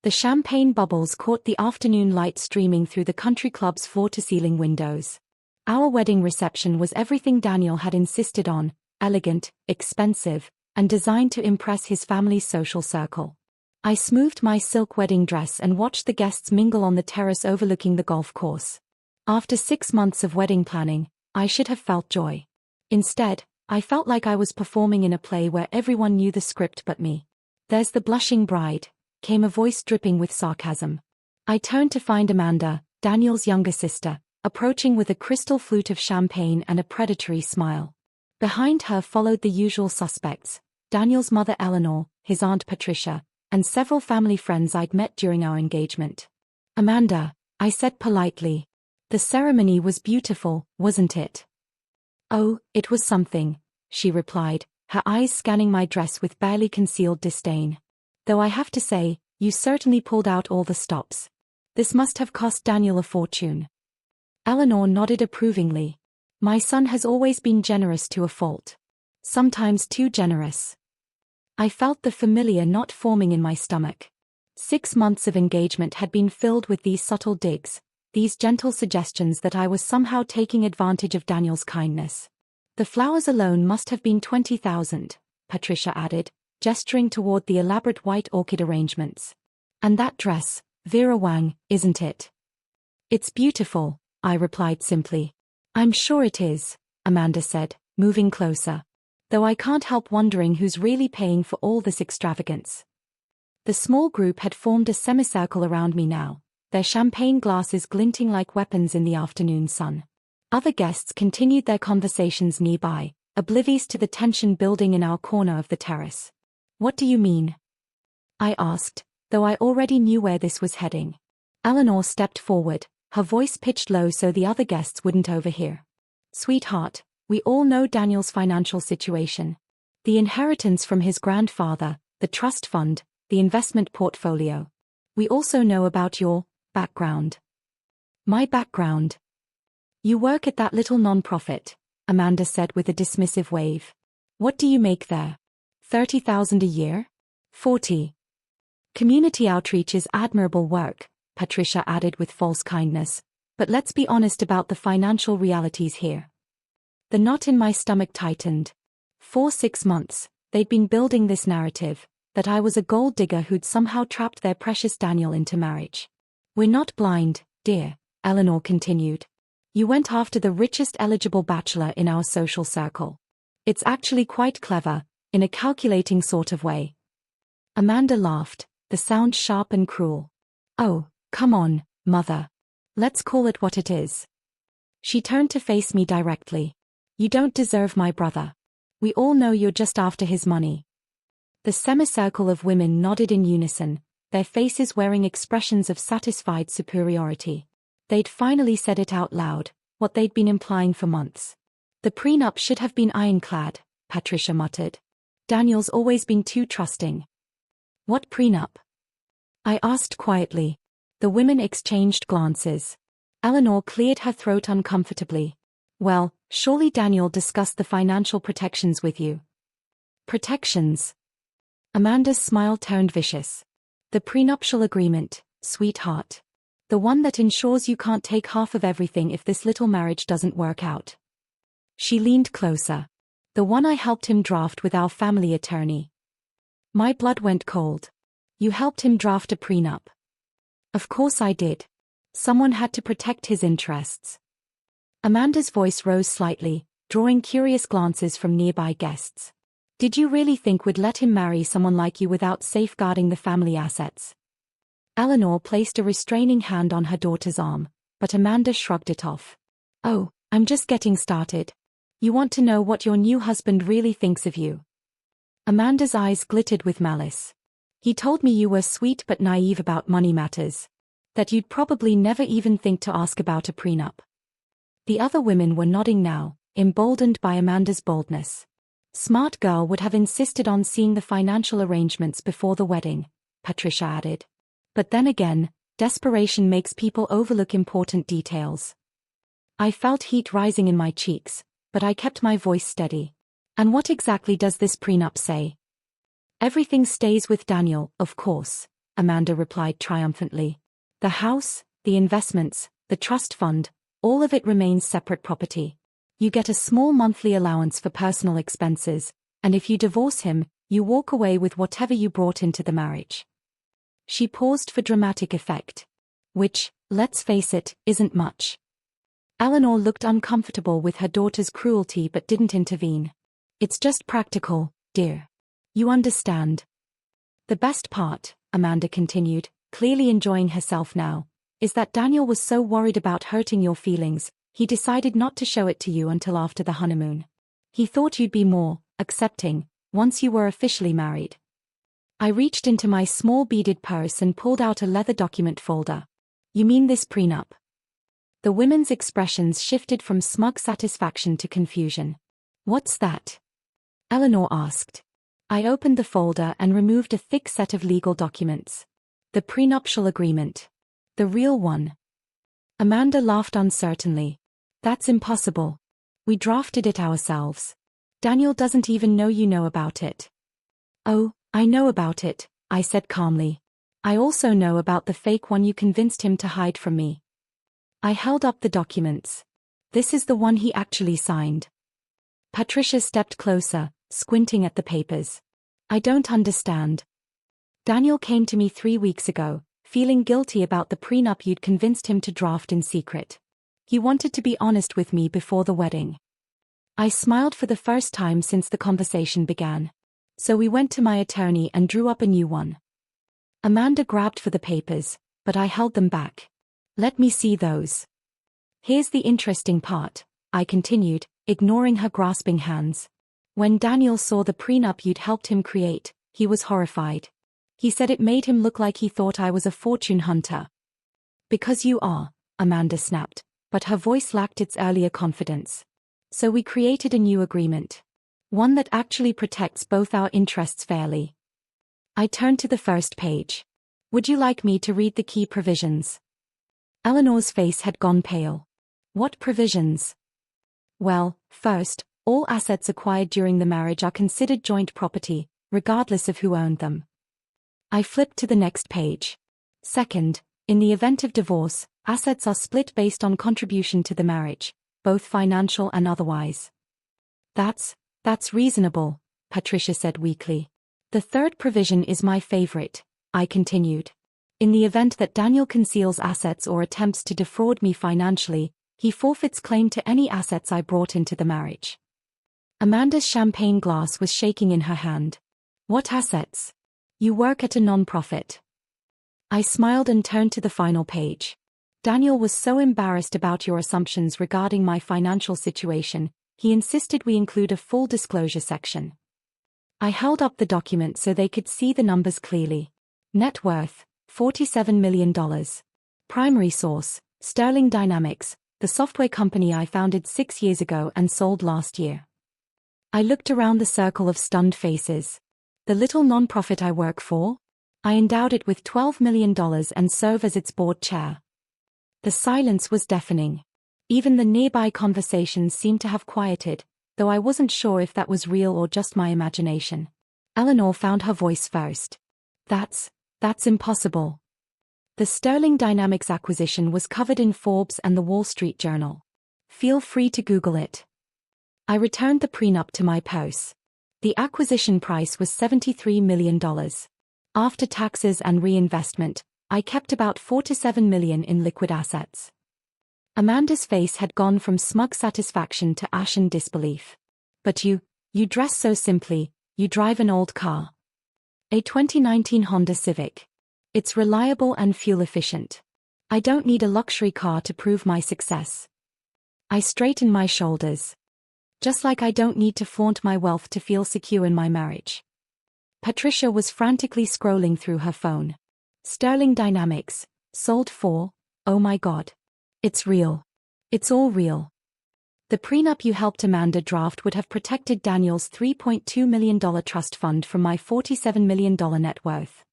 The champagne bubbles caught the afternoon light streaming through the country club's floor-to-ceiling windows. Our wedding reception was everything Daniel had insisted on: elegant, expensive, and designed to impress his family's social circle. I smoothed my silk wedding dress and watched the guests mingle on the terrace overlooking the golf course. After 6 months of wedding planning, I should have felt joy. Instead, I felt like I was performing in a play where everyone knew the script but me. "There's the blushing bride," came a voice dripping with sarcasm. I turned to find Amanda, Daniel's younger sister, approaching with a crystal flute of champagne and a predatory smile. Behind her followed the usual suspects: Daniel's mother Eleanor, his aunt Patricia, and several family friends I'd met during our engagement. "Amanda," I said politely. "The ceremony was beautiful, wasn't it?" "Oh, it was something," she replied, her eyes scanning my dress with barely concealed disdain. "Though I have to say, you certainly pulled out all the stops. This must have cost Daniel a fortune." Eleanor nodded approvingly. "My son has always been generous to a fault. Sometimes too generous." I felt the familiar knot forming in my stomach. 6 months of engagement had been filled with these subtle digs, these gentle suggestions that I was somehow taking advantage of Daniel's kindness. "The flowers alone must have been 20,000, Patricia added, gesturing toward the elaborate white orchid arrangements. "And that dress, Vera Wang, isn't it?" "It's beautiful," I replied simply. "I'm sure it is," Amanda said, moving closer. "Though I can't help wondering who's really paying for all this extravagance." The small group had formed a semicircle around me now, their champagne glasses glinting like weapons in the afternoon sun. Other guests continued their conversations nearby, oblivious to the tension building in our corner of the terrace. "What do you mean?" I asked, though I already knew where this was heading. Eleanor stepped forward, her voice pitched low so the other guests wouldn't overhear. "Sweetheart, we all know Daniel's financial situation. The inheritance from his grandfather, the trust fund, the investment portfolio. We also know about your background." "My background?" "You work at that little non-profit," Amanda said with a dismissive wave. "What do you make there? 30,000 a year? 40. "Community outreach is admirable work," Patricia added with false kindness, "but let's be honest about the financial realities here." The knot in my stomach tightened. For 6 months, they'd been building this narrative, that I was a gold digger who'd somehow trapped their precious Daniel into marriage. "We're not blind, dear," Eleanor continued. "You went after the richest eligible bachelor in our social circle. It's actually quite clever, in a calculating sort of way." Amanda laughed, the sound sharp and cruel. "Oh, come on, mother. Let's call it what it is." She turned to face me directly. "You don't deserve my brother. We all know you're just after his money." The semicircle of women nodded in unison, their faces wearing expressions of satisfied superiority. They'd finally said it out loud, what they'd been implying for months. "The prenup should have been ironclad," Patricia muttered. "Daniel's always been too trusting." "What prenup?" I asked quietly. The women exchanged glances. Eleanor cleared her throat uncomfortably. "Well, surely Daniel discussed the financial protections with you." "Protections?" Amanda's smile turned vicious. "The prenuptial agreement, sweetheart. The one that ensures you can't take half of everything if this little marriage doesn't work out." She leaned closer. "The one I helped him draft with our family attorney." My blood went cold. "You helped him draft a prenup?" "Of course I did. Someone had to protect his interests." Amanda's voice rose slightly, drawing curious glances from nearby guests. "Did you really think we'd let him marry someone like you without safeguarding the family assets?" Eleanor placed a restraining hand on her daughter's arm, but Amanda shrugged it off. "Oh, I'm just getting started. You want to know what your new husband really thinks of you?" Amanda's eyes glittered with malice. "He told me you were sweet but naive about money matters. That you'd probably never even think to ask about a prenup." The other women were nodding now, emboldened by Amanda's boldness. "Smart girl would have insisted on seeing the financial arrangements before the wedding," Patricia added. "But then again, desperation makes people overlook important details." I felt heat rising in my cheeks, but I kept my voice steady. "And what exactly does this prenup say?" "Everything stays with Daniel, of course. Amanda replied triumphantly. The house, the investments, the trust fund, all of it remains separate property. You get a small monthly allowance for personal expenses, and if you divorce him, you walk away with whatever you brought into the marriage. She paused for dramatic effect. Which, let's face it, isn't much. Eleanor looked uncomfortable with her daughter's cruelty but didn't intervene. It's just practical, dear. You understand. The best part, Amanda continued, clearly enjoying herself now, is that Daniel was so worried about hurting your feelings, he decided not to show it to you until after the honeymoon. He thought you'd be more accepting once you were officially married. I reached into my small beaded purse and pulled out a leather document folder. You mean this prenup? The women's expressions shifted from smug satisfaction to confusion. What's that? Eleanor asked. I opened the folder and removed a thick set of legal documents. The prenuptial agreement. The real one. Amanda laughed uncertainly. That's impossible. We drafted it ourselves. Daniel doesn't even know you know about it. Oh, I know about it, I said calmly. I also know about the fake one you convinced him to hide from me. I held up the documents. This is the one he actually signed. Patricia stepped closer, squinting at the papers. I don't understand. Daniel came to me 3 weeks ago, feeling guilty about the prenup you'd convinced him to draft in secret. He wanted to be honest with me before the wedding. I smiled for the first time since the conversation began. So we went to my attorney and drew up a new one. Amanda grabbed for the papers, but I held them back. Let me see those. Here's the interesting part, I continued, ignoring her grasping hands. When Daniel saw the prenup you'd helped him create, he was horrified. He said it made him look like he thought I was a fortune hunter. Because you are, Amanda snapped, but her voice lacked its earlier confidence. So we created a new agreement. One that actually protects both our interests fairly. I turned to the first page. Would you like me to read the key provisions? Eleanor's face had gone pale. What provisions? Well, first, all assets acquired during the marriage are considered joint property, regardless of who owned them. I flipped to the next page. Second, in the event of divorce, assets are split based on contribution to the marriage, both financial and otherwise. That's reasonable, Patricia said weakly. The third provision is my favorite, I continued. In the event that Daniel conceals assets or attempts to defraud me financially, he forfeits claim to any assets I brought into the marriage. Amanda's champagne glass was shaking in her hand. What assets? You work at a non-profit. I smiled and turned to the final page. Daniel was so embarrassed about your assumptions regarding my financial situation, he insisted we include a full disclosure section. I held up the document so they could see the numbers clearly. Net worth, $47 million. Primary source, Sterling Dynamics, the software company I founded 6 years ago and sold last year. I looked around the circle of stunned faces. The little nonprofit I work for? I endowed it with $12 million and serve as its board chair. The silence was deafening. Even the nearby conversations seemed to have quieted, though I wasn't sure if that was real or just my imagination. Eleanor found her voice first. That's impossible. The Sterling Dynamics acquisition was covered in Forbes and the Wall Street Journal. Feel free to Google it. I returned the prenup to my purse. The acquisition price was $73 million. After taxes and reinvestment, I kept about $4 to $7 million in liquid assets. Amanda's face had gone from smug satisfaction to ashen disbelief. But you dress so simply, you drive an old car. A 2019 Honda Civic. It's reliable and fuel efficient. I don't need a luxury car to prove my success. I straightened my shoulders. Just like I don't need to flaunt my wealth to feel secure in my marriage. Patricia was frantically scrolling through her phone. Sterling Dynamics, sold for, oh my God. It's real. It's all real. The prenup you helped Amanda draft would have protected Daniel's $3.2 million trust fund from my $47 million net worth.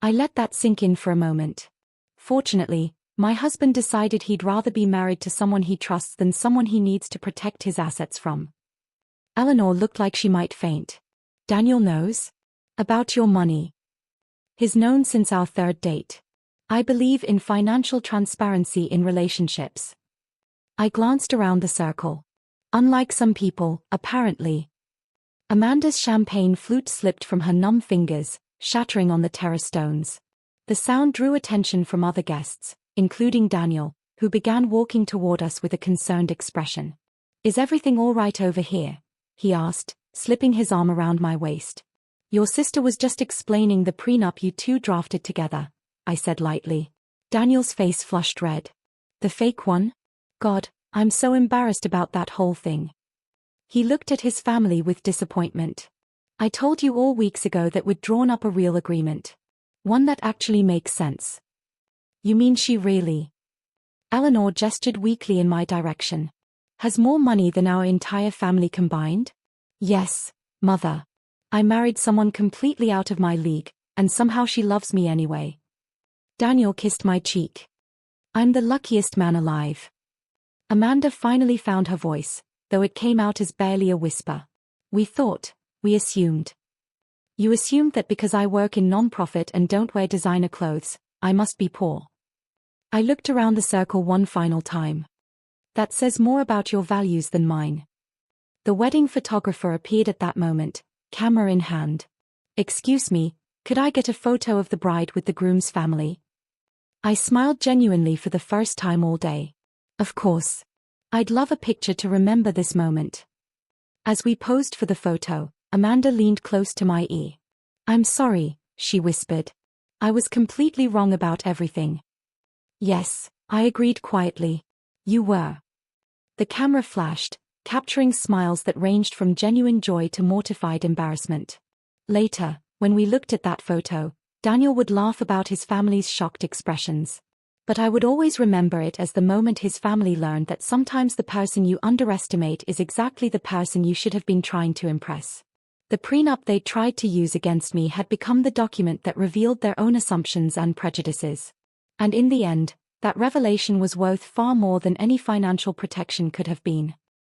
I let that sink in for a moment. Fortunately, my husband decided he'd rather be married to someone he trusts than someone he needs to protect his assets from. Eleanor looked like she might faint. Daniel knows? About your money. He's known since our third date. I believe in financial transparency in relationships. I glanced around the circle. Unlike some people, apparently. Amanda's champagne flute slipped from her numb fingers, shattering on the terrace stones. The sound drew attention from other guests, including Daniel, who began walking toward us with a concerned expression. "Is everything all right over here?" he asked, slipping his arm around my waist. "Your sister was just explaining the prenup you two drafted together," I said lightly. Daniel's face flushed red. "The fake one? God, I'm so embarrassed about that whole thing." He looked at his family with disappointment. "I told you all weeks ago that we'd drawn up a real agreement. One that actually makes sense." "You mean she really?" Eleanor gestured weakly in my direction. "Has more money than our entire family combined?" "Yes, Mother. I married someone completely out of my league, and somehow she loves me anyway." Daniel kissed my cheek. "I'm the luckiest man alive." Amanda finally found her voice, though it came out as barely a whisper. We assumed. "You assumed that because I work in non-profit and don't wear designer clothes, I must be poor." I looked around the circle one final time. "That says more about your values than mine." The wedding photographer appeared at that moment, camera in hand. "Excuse me, could I get a photo of the bride with the groom's family?" I smiled genuinely for the first time all day. Of course. I'd love a picture to remember this moment. As we posed for the photo, Amanda leaned close to my ear. "I'm sorry," she whispered. "I was completely wrong about everything." "Yes," I agreed quietly. "You were." The camera flashed, capturing smiles that ranged from genuine joy to mortified embarrassment. Later, when we looked at that photo, Daniel would laugh about his family's shocked expressions. But I would always remember it as the moment his family learned that sometimes the person you underestimate is exactly the person you should have been trying to impress. The prenup they tried to use against me had become the document that revealed their own assumptions and prejudices. And in the end, that revelation was worth far more than any financial protection could have been.